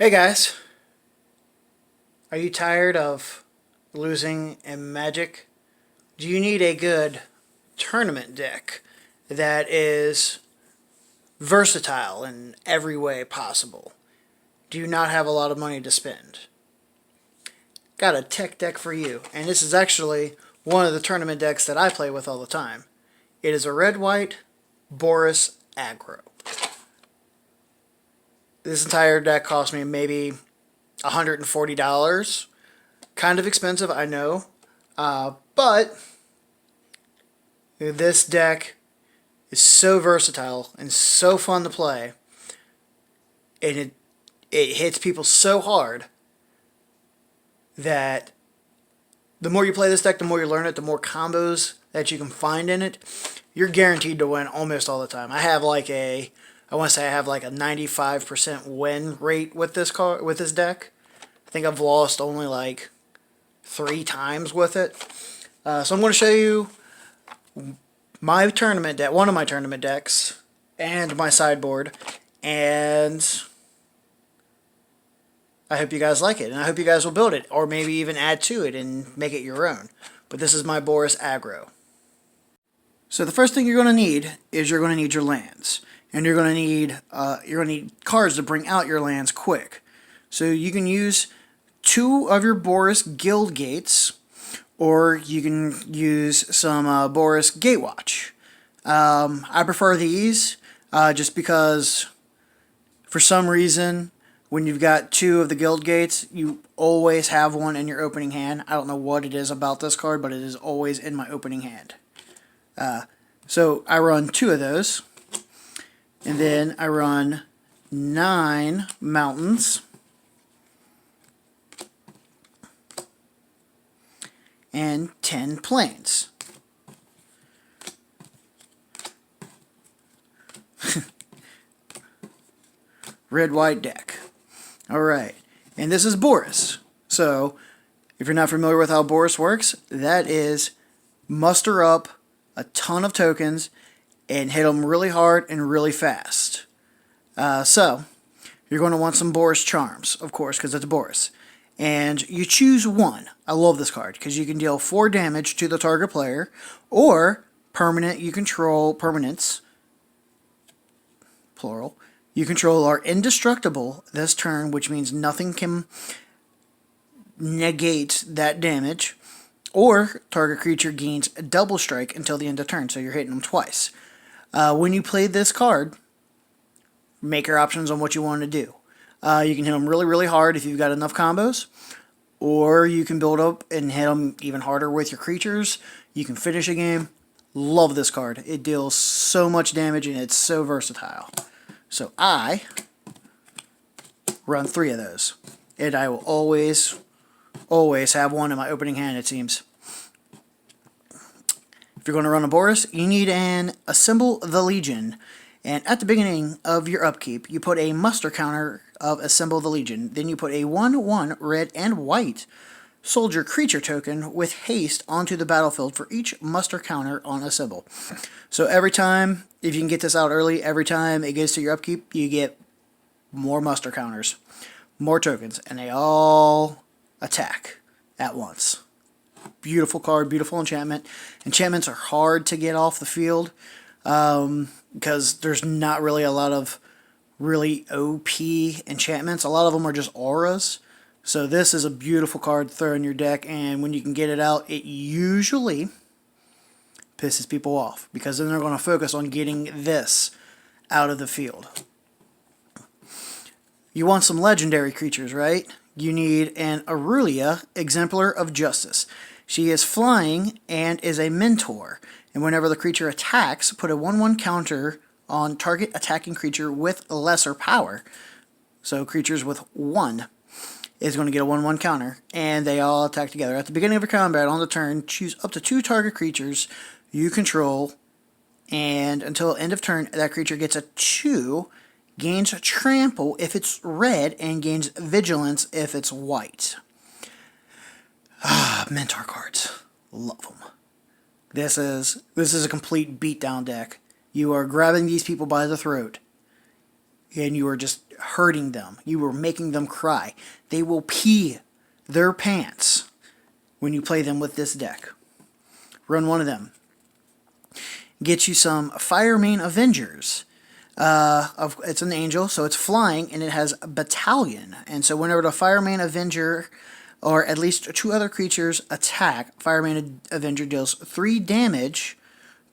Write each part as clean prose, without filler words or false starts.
Hey guys, are you tired of losing in Magic? Do you need a good tournament deck that is versatile in every way possible? Do you not have a lot of money to spend? Got a tech deck for you, and this is actually one of the tournament decks that I play with all the time. It is a red-white Boros aggro. This entire deck cost me maybe $140. Kind of expensive, I know. But this deck is so versatile and so fun to play. And it hits people so hard that the more you play this deck, the more you learn it, the more combos that you can find in it. You're guaranteed to win almost all the time. I want to say I have like a 95% win rate with this deck. I think I've lost only like 3 times with it. So I'm going to show you my tournament deck, one of my tournament decks, and my sideboard, and I hope you guys like it, and I hope you guys will build it, or maybe even add to it and make it your own. But this is my Boros aggro. So the first thing you're going to need is you're going to need your lands, and you're going to need cards to bring out your lands quick. So you can use 2 of your Boros Guild Gates, or you can use some Boros Gatewatch. I prefer these just because for some reason when you've got 2 of the Guild Gates, you always have one in your opening hand. I don't know what it is about this card, but it is always in my opening hand. So I run 2 of those, and then I run 9 mountains, and 10 plains. Red-white deck. Alright, and this is Boros. So, if you're not familiar with how Boros works, that is muster up a ton of tokens and hit them really hard and really fast. So, you're going to want some Boros charms, of course, because it's Boros. And you choose one. I love this card because you can deal 4 damage to the target player, or permanent you control, permanents, plural, you control are indestructible this turn, which means nothing can negate that damage, or target creature gains a double strike until the end of turn, so you're hitting them twice. When you play this card, make your options on what you want to do. You can hit them really, really hard if you've got enough combos, or you can build up and hit them even harder with your creatures. You can finish a game. Love this card. It deals so much damage and it's so versatile. So I run 3 of those, and I will always have one in my opening hand, it seems. If you're going to run a Boros, you need an Assemble the Legion. And at the beginning of your upkeep, you put a muster counter of Assemble the Legion. Then you put a 1/1 red and white soldier creature token with haste onto the battlefield for each muster counter on Assemble. So every time, if you can get this out early, every time it gets to your upkeep, you get more muster counters, more tokens, and they all attack at once. Beautiful card, beautiful enchantment. Enchantments are hard to get off the field, because there's not really a lot of really OP enchantments. A lot of them are just auras. So this is a beautiful card to throw in your deck, and when you can get it out, it usually pisses people off, because then they're going to focus on getting this out of the field. You want some legendary creatures, right? You need an Aurelia, Exemplar of Justice. She is flying and is a mentor. And whenever the creature attacks, put a 1/1 counter on target attacking creature with lesser power. So creatures with 1 is going to get a 1/1 counter, and they all attack together. At the beginning of your combat on the turn, choose up to 2 target creatures you control, and until end of turn, that creature gets a 2, gains trample if it's red, and gains vigilance if it's white. Mentor cards. Love them. This is a complete beatdown deck. You are grabbing these people by the throat. and you are just hurting them. You are making them cry. They will pee their pants when you play them with this deck. Run one of them. Get you some Firemane Avengers. It's an angel, so it's flying, and it has Battalion. And so whenever the Firemane Avenger or at least 2 other creatures attack, Firemane Avenger deals 3 damage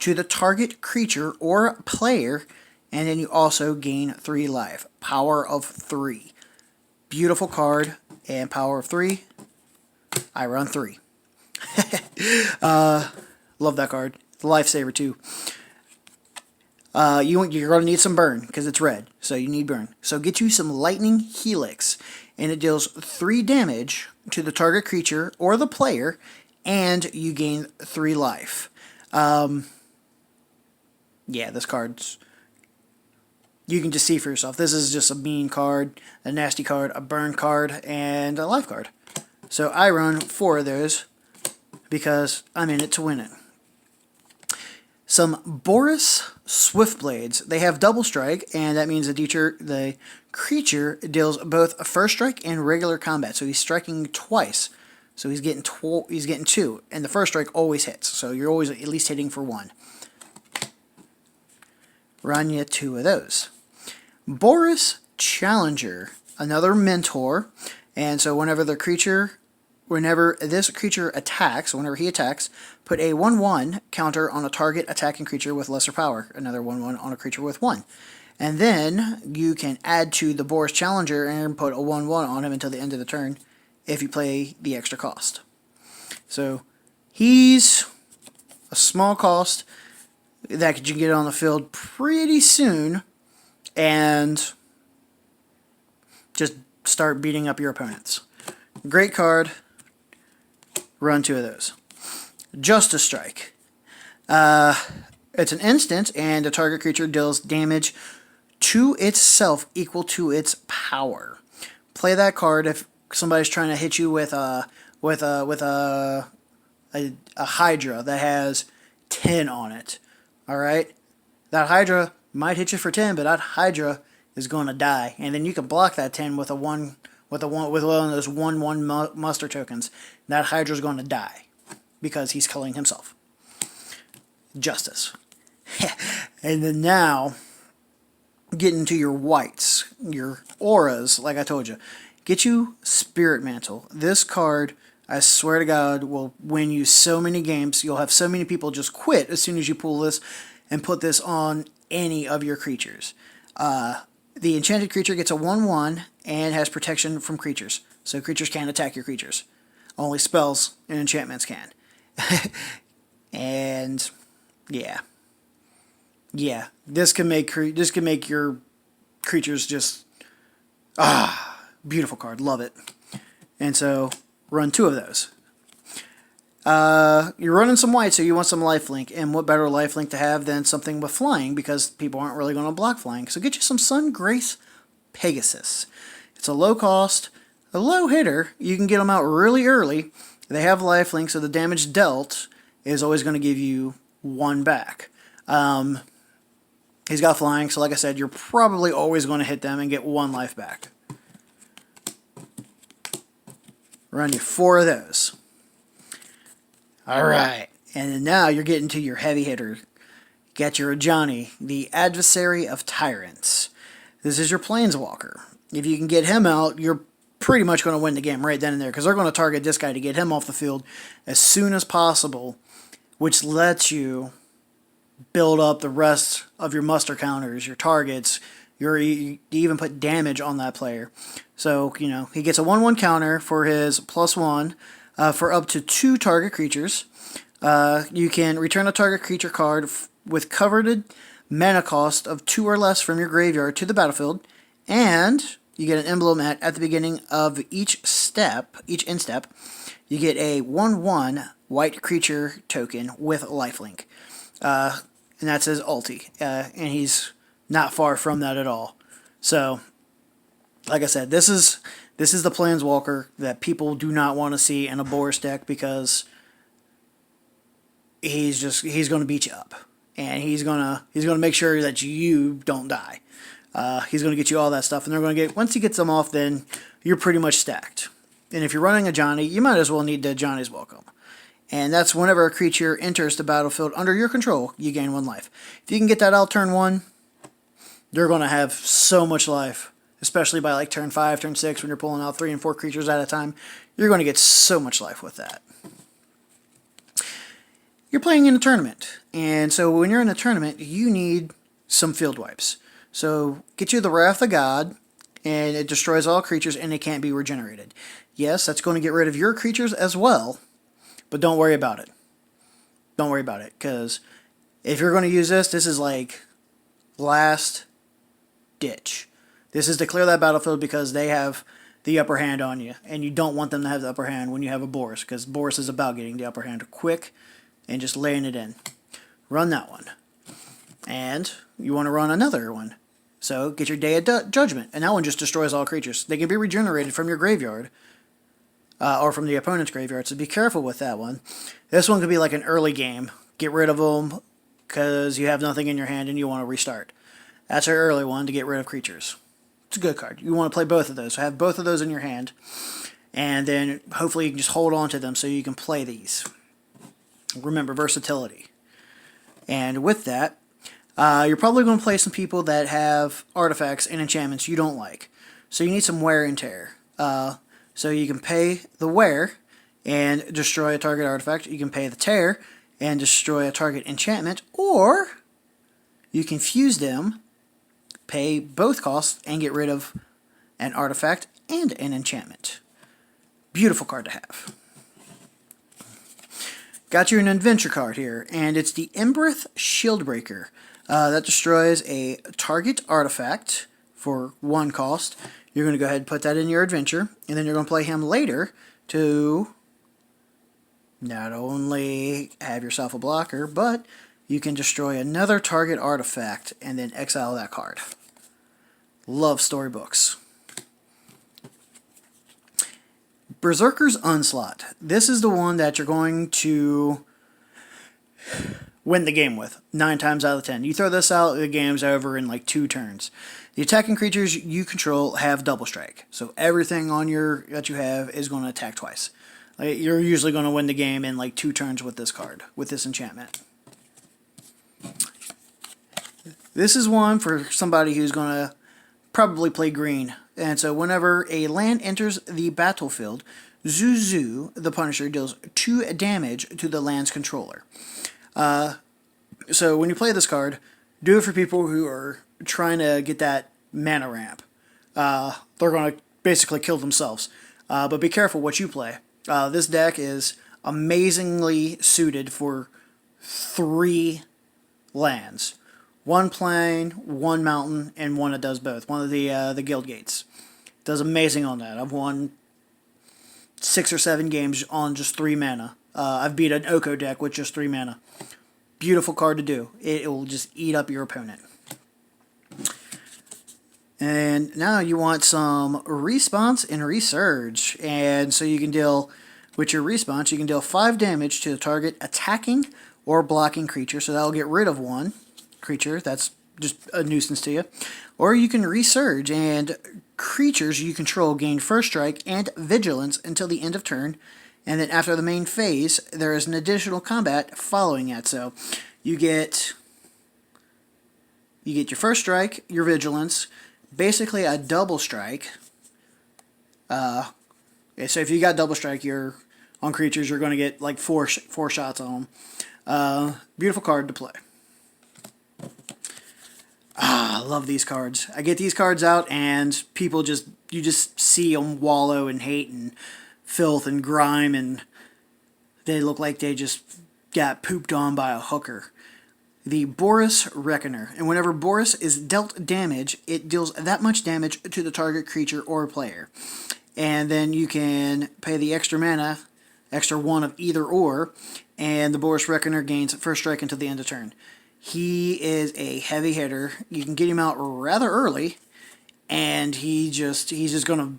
to the target creature or player, and then you also gain 3 life. Power of 3. Beautiful card, and power of 3. I run 3. Love that card. The lifesaver too. You're going to need some burn because it's red, so you need burn. So get you some Lightning Helix, and it deals 3 damage to the target creature or the player, and you gain 3 life. Yeah, this card's... You can just see for yourself. This is just a mean card, a nasty card, a burn card, and a life card. So I run 4 of those because I'm in it to win it. Some Boros Swiftblades. They have double strike, and that means the creature deals both a first strike and regular combat. So he's striking twice. So he's getting 2, and the first strike always hits. So you're always at least hitting for 1. Run you 2 of those. Boros Challenger, another mentor, and so whenever this creature attacks, whenever he attacks, put a 1/1 counter on a target attacking creature with lesser power, another 1/1 on a creature with 1. And then you can add to the Boros Challenger and put a 1/1 on him until the end of the turn if you play the extra cost. So he's a small cost that you can get on the field pretty soon and just start beating up your opponents. Great card. Run 2 of those. Justice Strike. It's an instant, and the target creature deals damage to itself equal to its power. Play that card if somebody's trying to hit you with a Hydra that has 10 on it. All right, that Hydra might hit you for 10, but that Hydra is going to die, and then you can block that 10 with one of those 1/1 muster tokens. That Hydra's going to die because he's killing himself. Justice. And then now, get into your whites, your auras, like I told you. Get you Spirit Mantle. This card, I swear to God, will win you so many games. You'll have so many people just quit as soon as you pull this and put this on any of your creatures. The enchanted creature gets a 1/1 and has protection from creatures. So creatures can't attack your creatures. Only spells and enchantments can. And yeah. Yeah, this can make your creatures just beautiful card. Love it. And so run 2 of those. You're running some white, so you want some lifelink, and what better lifelink to have than something with flying, because people aren't really going to block flying. So get you some Sungrace Pegasus. It's a low cost, a low hitter. You can get them out really early. They have lifelink, so the damage dealt is always going to give you 1 back. He's got flying, so like I said, you're probably always going to hit them and get 1 life back. Run you 4 of those. Alright, and then now you're getting to your heavy hitter. Got your Ajani, the Adversary of Tyrants. This is your Planeswalker. If you can get him out, you're pretty much going to win the game right then and there, because they're going to target this guy to get him off the field as soon as possible, which lets you build up the rest of your muster counters, your targets. You even put damage on that player. So, he gets a 1/1 counter for his +1 for up to 2 target creatures. You can return a target creature card with coveted mana cost of 2 or less from your graveyard to the battlefield, and you get an emblem at the beginning of each end step. You get a 1/1 white creature token with lifelink. And that's his ulti. And he's not far from that at all. So, like I said, this is the Planeswalker that people do not want to see in a Boros deck, because he's going to beat you up, and he's going to make sure that you don't die. He's going to get you all that stuff, and they're going to get, once he gets them off, then you're pretty much stacked. And if you're running a Johnny, you might as well need the Johnny's Welcome. And that's whenever a creature enters the battlefield under your control, you gain 1 life. If you can get that out turn 1, you're going to have so much life, especially by like turn 5, turn 6, when you're pulling out 3 and 4 creatures at a time. You're going to get so much life with that. You're playing in a tournament, and so when you're in a tournament, you need some field wipes. So get you the Wrath of God, and it destroys all creatures, and it can't be regenerated. Yes, that's going to get rid of your creatures as well, but don't worry about it. Don't worry about it, because if you're going to use this, this is like last ditch. This is to clear that battlefield because they have the upper hand on you, and you don't want them to have the upper hand when you have a Boros, because Boros is about getting the upper hand quick and just laying it in. Run that one. And you want to run another one. So get your Day of Judgment, and that one just destroys all creatures. They can be regenerated from your graveyard, or from the opponent's graveyard, so be careful with that one. This one could be like an early game. Get rid of them because you have nothing in your hand and you want to restart. That's our early one to get rid of creatures. It's a good card. You want to play both of those. So have both of those in your hand, and then hopefully you can just hold on to them so you can play these. Remember, versatility. And with that, you're probably going to play some people that have artifacts and enchantments you don't like. So you need some wear and tear. So you can pay the wear and destroy a target artifact. You can pay the tear and destroy a target enchantment. Or you can fuse them, pay both costs, and get rid of an artifact and an enchantment. Beautiful card to have. Got you an adventure card here, and it's the Embereth Shieldbreaker. That destroys a target artifact for 1 cost. You're going to go ahead and put that in your adventure, and then you're going to play him later to not only have yourself a blocker, but you can destroy another target artifact and then exile that card. Love storybooks. Berserker's Onslaught. This is the one that you're going to win the game with 9 times out of 10. You throw this out, the game's over in like 2 turns. The attacking creatures you control have double strike, so everything on that you have is going to attack twice. You're usually going to win the game in like 2 turns with this card, with this enchantment. This is one for somebody who's going to probably play green. And so whenever a land enters the battlefield, Zuzu, the Punisher, deals 2 damage to the land's controller. So when you play this card, do it for people who are trying to get that mana ramp. They're going to basically kill themselves. But be careful what you play. This deck is amazingly suited for 3 lands. 1 plain, 1 mountain, and 1 that does both. One of the guild gates. Does amazing on that. I've won 6 or 7 games on just 3 mana. I've beat an Oko deck with just 3 mana. Beautiful card to do. It will just eat up your opponent. And now you want some response and resurge. And so you can deal, with your response, you can deal 5 damage to the target attacking or blocking creature. So that'll get rid of 1 creature that's just a nuisance to you. Or you can resurge, and creatures you control gain first strike and vigilance until the end of turn, and then after the main phase there is an additional combat following that. So you get your first strike, your vigilance, basically a double strike. So if you got double strike, you're on creatures, you're going to get like 4 shots on them. Beautiful card to play. I love these cards. I get these cards out and people you just see them wallow in hate and filth and grime, and they look like they just got pooped on by a hooker. The Boros Reckoner. And whenever Boros is dealt damage, it deals that much damage to the target creature or player. And then you can pay the extra mana, extra 1 of either or, and the Boros Reckoner gains first strike until the end of turn. He is a heavy hitter. You can get him out rather early, and he's just gonna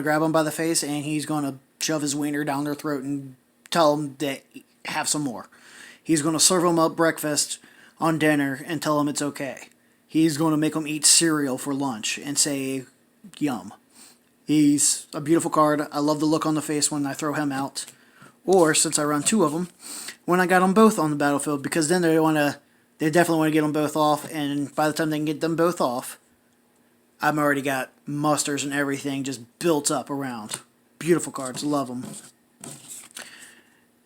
grab them by the face, and he's gonna shove his wiener down their throat and tell them that have some more. He's gonna serve them up breakfast on dinner and tell them it's okay. he's going to make them eat cereal for lunch and say, yum. He's a beautiful card. I love the look on the face when I throw him out. Or, since I run 2 of them, when I got them both on the battlefield, because then they definitely want to get them both off, and by the time they can get them both off, I've already got musters and everything just built up around. Beautiful cards, love them.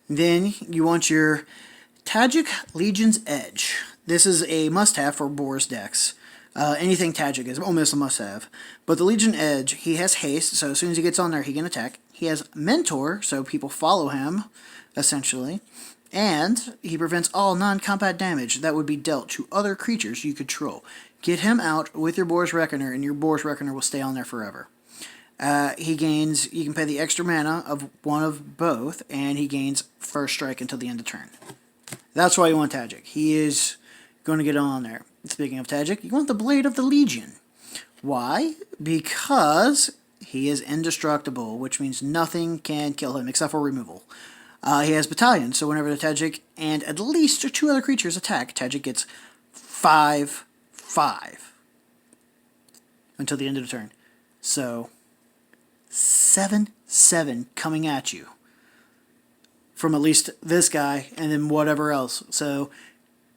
Then you want your Tajik Legion's Edge. This is a must-have for Boros decks. Anything Tajik is almost a must-have. But the Legion Edge, he has haste, so as soon as he gets on there, he can attack. He has Mentor, so people follow him, essentially. And he prevents all non-combat damage that would be dealt to other creatures you control. Get him out with your Boros Reckoner, and your Boros Reckoner will stay on there forever. You can pay the extra mana of one of both, and he gains first strike until the end of turn. That's why you want Tajik. He is going to get on there. Speaking of Tajik, you want the Blade of the Legion. Why? Because he is indestructible, which means nothing can kill him except for removal. He has Battalion, so whenever the Tajik and at least 2 other creatures attack, Tajik gets 5/5 until the end of the turn. So 7/7 coming at you from at least this guy and then whatever else. So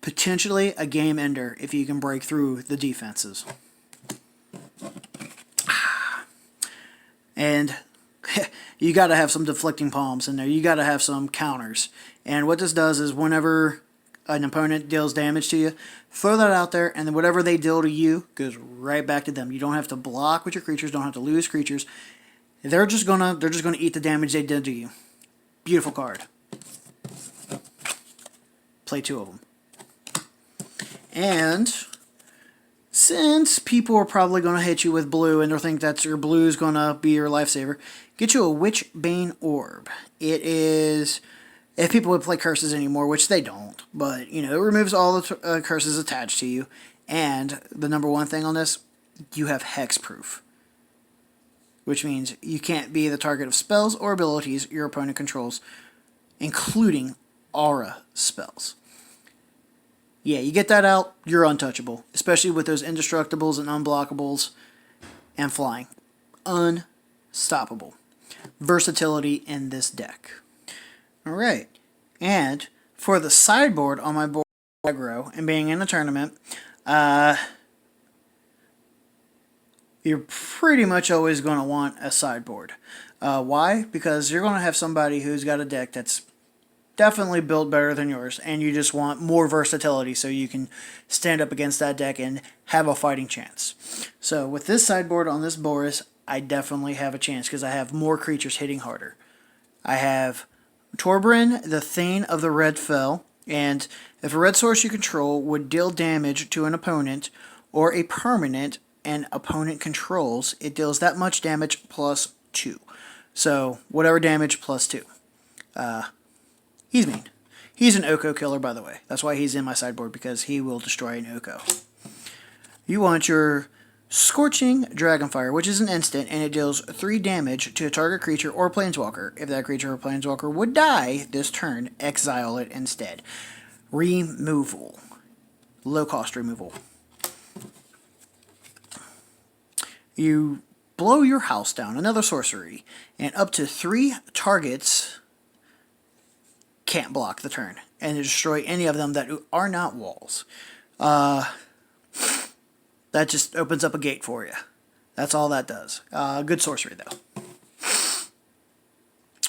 potentially a game ender if you can break through the defenses. And you got to have some deflecting palms in there. You got to have some counters. And what this does is whenever an opponent deals damage to you, throw that out there, and then whatever they deal to you goes right back to them. You don't have to block with your creatures, don't have to lose creatures. They're just gonna eat the damage they did to you. Beautiful card. Play 2 of them. And since people are probably going to hit you with blue and they think that your blue is going to be your lifesaver, get you a Witchbane Orb. It is, if people would play curses anymore, which they don't, but, you know, it removes all the curses attached to you. And the number 1 thing on this, you have hexproof, which means you can't be the target of spells or abilities your opponent controls, including aura spells. Yeah, you get that out, you're untouchable, especially with those indestructibles and unblockables and flying. Unstoppable. Versatility in this deck. Alright, and for the sideboard on my board, aggro, and being in a tournament, you're pretty much always going to want a sideboard. Why? Because you're going to have somebody who's got a deck that's definitely built better than yours, and you just want more versatility so you can stand up against that deck and have a fighting chance. So with this sideboard on this Boros, I definitely have a chance because I have more creatures hitting harder. I have Torbran, the Thane of the Red Fell, and if a red source you control would deal damage to an opponent or a permanent an opponent controls, it deals that much damage plus 2. So whatever damage plus 2. He's mean. He's an Oko killer, by the way. That's why he's in my sideboard, because he will destroy an Oko. You want your Scorching Dragonfire, which is an instant, and it deals 3 damage to a target creature or planeswalker. If that creature or planeswalker would die this turn, exile it instead. Removal. Low-cost removal. You blow your house down, another sorcery, and up to 3 targets can't block the turn, and destroy any of them that are not walls. That just opens up a gate for you. That's all that does. Good sorcery, though.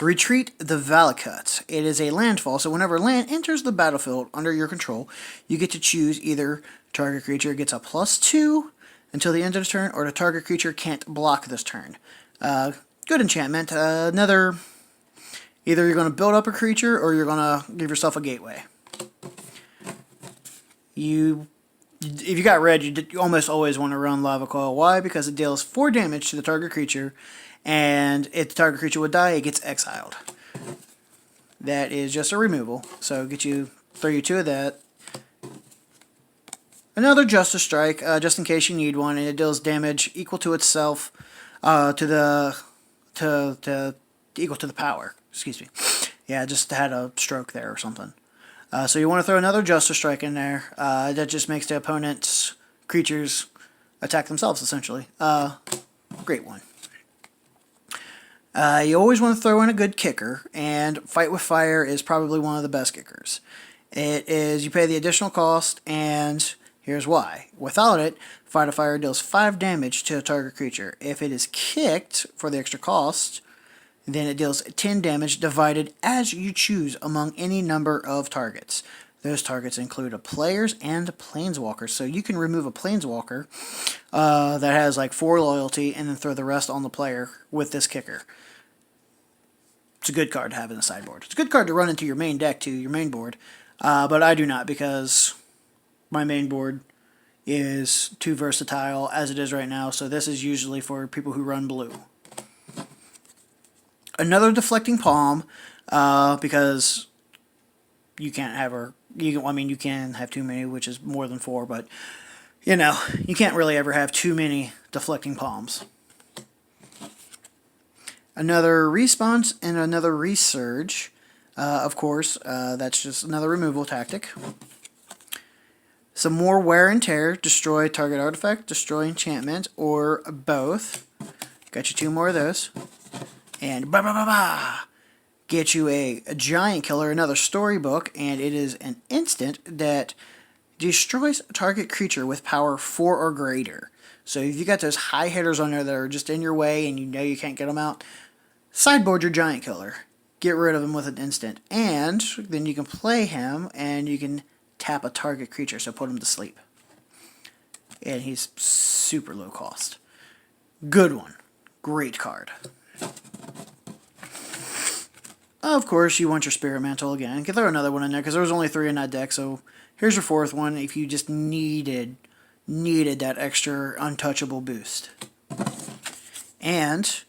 Retreat the Valakut. It is a landfall, so whenever land enters the battlefield under your control, you get to choose either target creature gets a +2 until the end of the turn, or the target creature can't block this turn. Good enchantment. Either you're going to build up a creature, or you're going to give yourself a gateway. If you got red, you almost always want to run Lava Coil. Why? Because it deals 4 damage to the target creature, and if the target creature would die, it gets exiled. That is just a removal, so throw you 2 of that. Another Justice Strike, just in case you need one, and it deals damage equal to itself, equal to the power. Excuse me. Yeah, I just had a stroke there or something. So you want to throw another Justice Strike in there. That just makes the opponent's creatures attack themselves, essentially. Great one. You always want to throw in a good kicker, and Fight with Fire is probably one of the best kickers. It is, you pay the additional cost, and here's why. Without it, Fight with Fire deals 5 damage to a target creature. If it is kicked for the extra cost, then it deals 10 damage divided as you choose among any number of targets. Those targets include players and planeswalkers. So you can remove a planeswalker that has like 4 loyalty and then throw the rest on the player with this kicker. It's a good card to have in the sideboard. It's a good card to run into your main deck too, your main board. But I do not, because my main board is too versatile as it is right now. So this is usually for people who run blue. Another Deflecting Palm, because you can't have her. You can have too many, which is more than 4, but you know, you can't really ever have too many Deflecting Palms. Another Response and another Resurge. Of course, that's just another removal tactic. Some more Wear and Tear. Destroy target artifact, destroy enchantment, or both. Got you 2 more of those. And get you a Giant Killer, another storybook, and it is an instant that destroys a target creature with power 4 or greater. So if you got those high hitters on there that are just in your way and you know you can't get them out, sideboard your Giant Killer. Get rid of him with an instant. And then you can play him and you can tap a target creature, so put him to sleep. And he's super low cost. Good one. Great card. Of course, you want your Spirit Mantle again. You can throw another one in there because there was only 3 in that deck. So here's your 4th one if you just needed that extra untouchable boost. And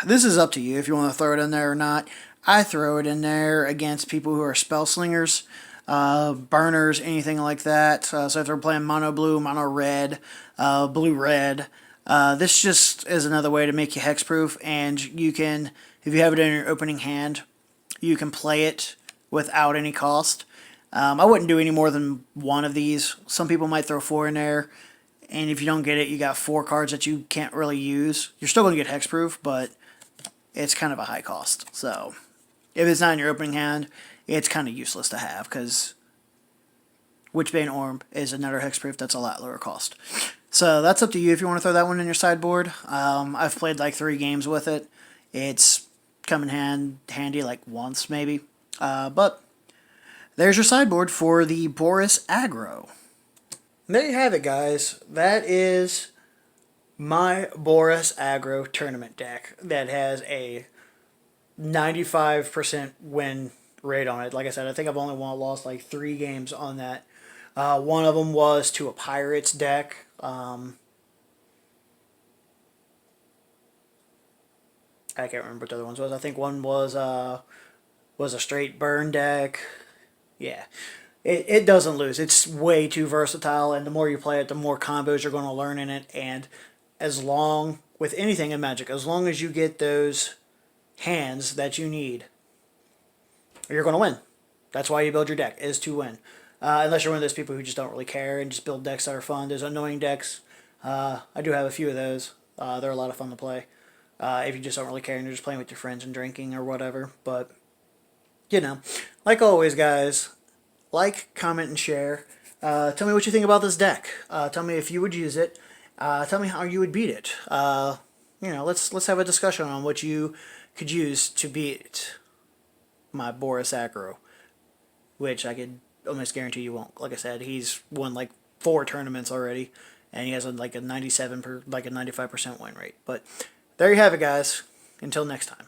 this is up to you if you want to throw it in there or not. I throw it in there against people who are spell slingers, burners, anything like that. So if they're playing mono blue, mono red, blue red, this just is another way to make you hexproof, and you can, if you have it in your opening hand, you can play it without any cost. I wouldn't do any more than 1 of these. Some people might throw 4 in there, and if you don't get it, you got 4 cards that you can't really use. You're still going to get hexproof, but it's kind of a high cost. So if it's not in your opening hand, it's kind of useless to have, because Witchbane Orb is another hexproof that's a lot lower cost. So that's up to you if you want to throw that one in your sideboard. I've played like 3 games with it. It's come in handy like once maybe. But there's your sideboard for the Boros Aggro. There you have it, guys. That is my Boros Aggro tournament deck that has a 95% win rate on it. Like I said, I think I've only lost like 3 games on that. One of them was to a Pirates deck. I can't remember what the other ones was. I think one was a straight burn deck. Yeah. It doesn't lose. It's way too versatile, and the more you play it, the more combos you're going to learn in it. And with anything in Magic, as long as you get those hands that you need, you're going to win. That's why you build your deck, is to win. Unless you're one of those people who just don't really care and just build decks that are fun. Those annoying decks, I do have a few of those. They're a lot of fun to play. If you just don't really care and you're just playing with your friends and drinking or whatever. But, you know, like always, guys, like, comment, and share. Tell me what you think about this deck. Tell me if you would use it. Tell me how you would beat it. Let's have a discussion on what you could use to beat my Boros Aggro, which I could almost guarantee you won't. Like I said, he's won like 4 tournaments already, and he has like a 95% win rate. But there you have it, guys. Until next time.